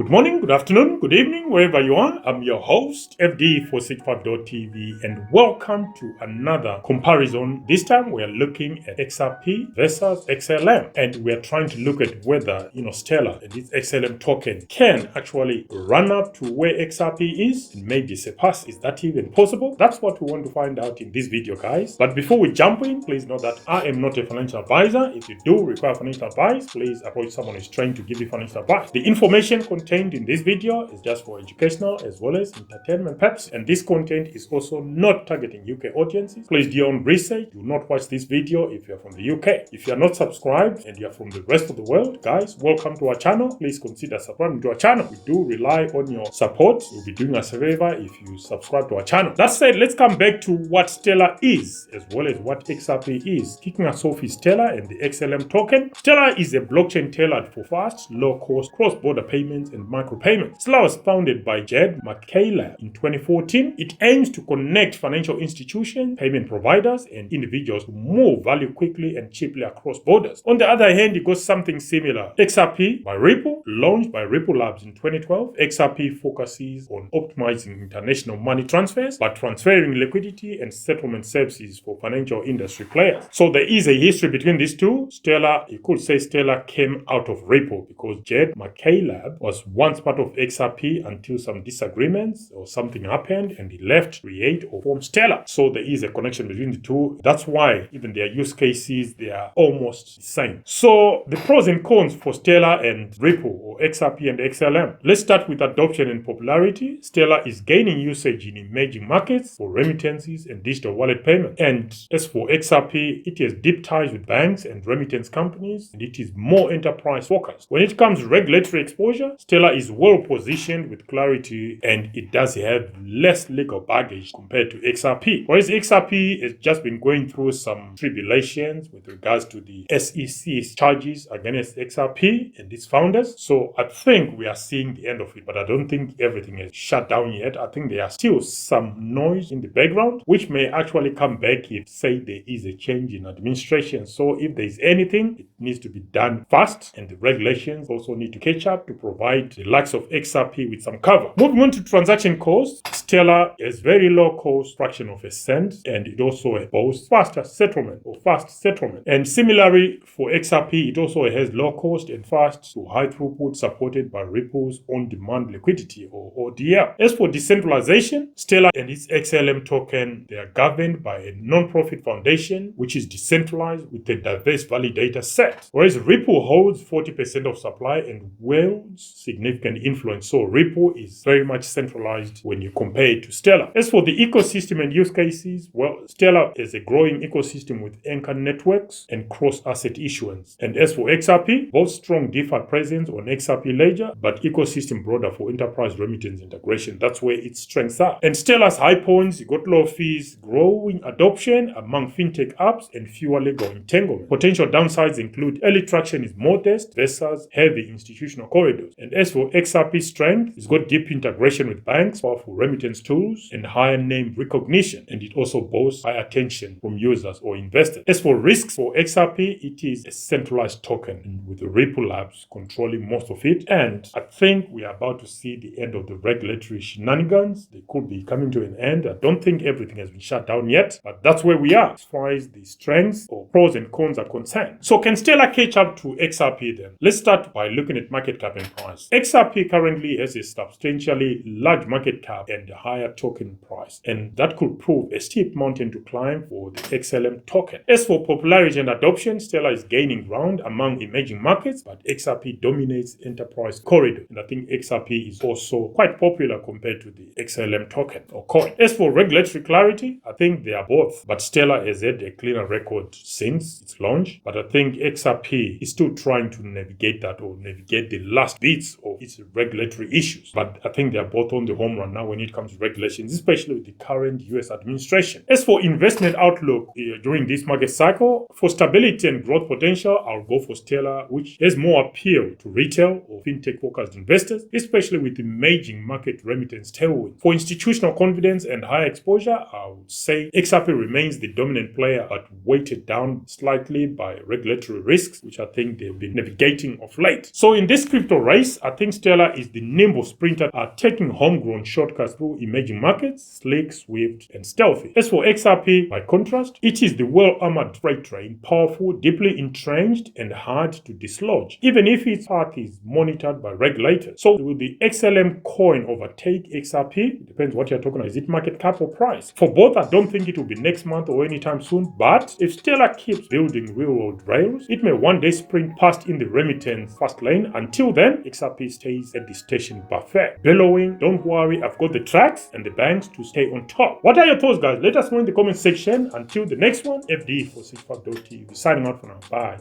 Good morning, good afternoon, good evening, wherever you are. I'm your host, FD465.tv, and welcome to another comparison. This time we are looking at XRP versus XLM, and we are trying to look at whether, Stellar and its XLM token can actually run up to where XRP is and maybe surpass. Is that even possible? That's what we want to find out in this video, guys. But before we jump in, please know that I am not a financial advisor. If you do require financial advice, please approach someone who is trying to give you financial advice. The information contained in this video is just for educational as well as entertainment purposes, and this content is also not targeting UK audiences. Please do your own research. Do not watch this video if you are from the UK. If you are not subscribed and you are from the rest of the world, guys, welcome to our channel. Please consider subscribing to our channel. We do rely on your support. We'll be doing us a favor if you subscribe to our channel. That said, let's come back to what Stellar is as well as what XRP is. Kicking us off is Stellar and the XLM token. Stellar is a blockchain tailored for fast, low-cost, cross-border payments and micropayments. Stellar was founded by Jed McCaleb in 2014. It aims to connect financial institutions, payment providers, and individuals to move value quickly and cheaply across borders. On the other hand, it got something similar. XRP by Ripple, launched by Ripple Labs in 2012. XRP focuses on optimizing international money transfers by transferring liquidity and settlement services for financial industry players. So there is a history between these two. Stellar, you could say Stellar came out of Ripple because Jed McCaleb was once part of XRP until some disagreements or something happened and he left to create or form Stellar. So there is a connection between the two. That's why even their use cases, they are almost the same. So the pros and cons for Stellar and Ripple or XRP and XLM. Let's start with adoption and popularity. Stellar is gaining usage in emerging markets for remittances and digital wallet payments. And as for XRP, it has deep ties with banks and remittance companies, and it is more enterprise focused. When it comes to regulatory exposure, Stellar is well positioned with clarity and it does have less legal baggage compared to XRP. Whereas XRP has just been going through some tribulations with regards to the SEC's charges against XRP and its founders. So I think we are seeing the end of it, but I don't think everything is shut down yet. I think there are still some noise in the background, which may actually come back if, say, there is a change in administration. So if there is anything, it needs to be done fast, and the regulations also need to catch up to provide the likes of XRP with some cover. Moving on to transaction costs, Stellar has very low cost, fraction of a cent, and it also boasts faster settlement or fast settlement. And similarly for XRP, it also has low cost and fast to high throughput, supported by Ripple's on-demand liquidity or ODL. As for decentralization, Stellar and its XLM token, they are governed by a non-profit foundation which is decentralized with a diverse validator set, whereas Ripple holds 40% of supply and wields significant influence. So Ripple is very much centralized when you compare it to Stellar. As for the ecosystem and use cases, well, Stellar is a growing ecosystem with anchor networks and cross-asset issuance. And as for XRP, both strong DeFi presence on XRP ledger, but ecosystem broader for enterprise remittance integration. That's where its strengths are. And Stellar's high points, you got low fees, growing adoption among fintech apps, and fewer legal entanglement. Potential downsides include early traction is modest versus heavy institutional corridors. And as for XRP strength, it's got deep integration with banks, powerful remittance tools, and higher name recognition. And it also boasts high attention from users or investors. As for risks for XRP, it is a centralized token with the Ripple Labs controlling most of it. And I think we are about to see the end of the regulatory shenanigans. They could be coming to an end. I don't think everything has been shut down yet, but that's where we are as far as the strengths or pros and cons are concerned. So can Stellar catch up to XRP then? Let's start by looking at market cap and price. XRP currently has a substantially large market cap and a higher token price, and that could prove a steep mountain to climb for the XLM token. As for popularity and adoption, Stellar is gaining ground among emerging markets, but XRP dominates enterprise corridor, and I think XRP is also quite popular compared to the XLM token or coin. As for regulatory clarity, I think they are both, but Stellar has had a cleaner record since its launch, but I think XRP is still trying to navigate that or navigate the last bits of its regulatory issues. But I think they are both on the home run now when it comes to regulations, especially with the current US administration. As for investment outlook during this market cycle, for stability and growth potential, I'll go for Stellar, which has more appeal to retail or fintech-focused investors, especially with emerging market remittance tailwind. For institutional confidence and high exposure, I would say XRP remains the dominant player, but weighted down slightly by regulatory risks, which I think they've been navigating of late. So in this crypto race, I think Stellar is the nimble sprinter taking homegrown shortcuts through emerging markets, slick, swift, and stealthy. As for XRP, by contrast, it is the well-armored freight train, powerful, deeply entrenched, and hard to dislodge, even if its path is monitored by regulators. So will the XLM coin overtake XRP? It depends what you're talking about. Is it market cap or price? For both, I don't think it will be next month or anytime soon, but if Stellar keeps building real-world rails, it may one day sprint past in the remittance fast lane. Until then, XRP stays at the station buffet. Bellowing, don't worry, I've got the tracks and the banks to stay on top. What are your thoughts, guys? Let us know in the comment section. Until the next one, FD for 65.tv. Signing out for now. Bye.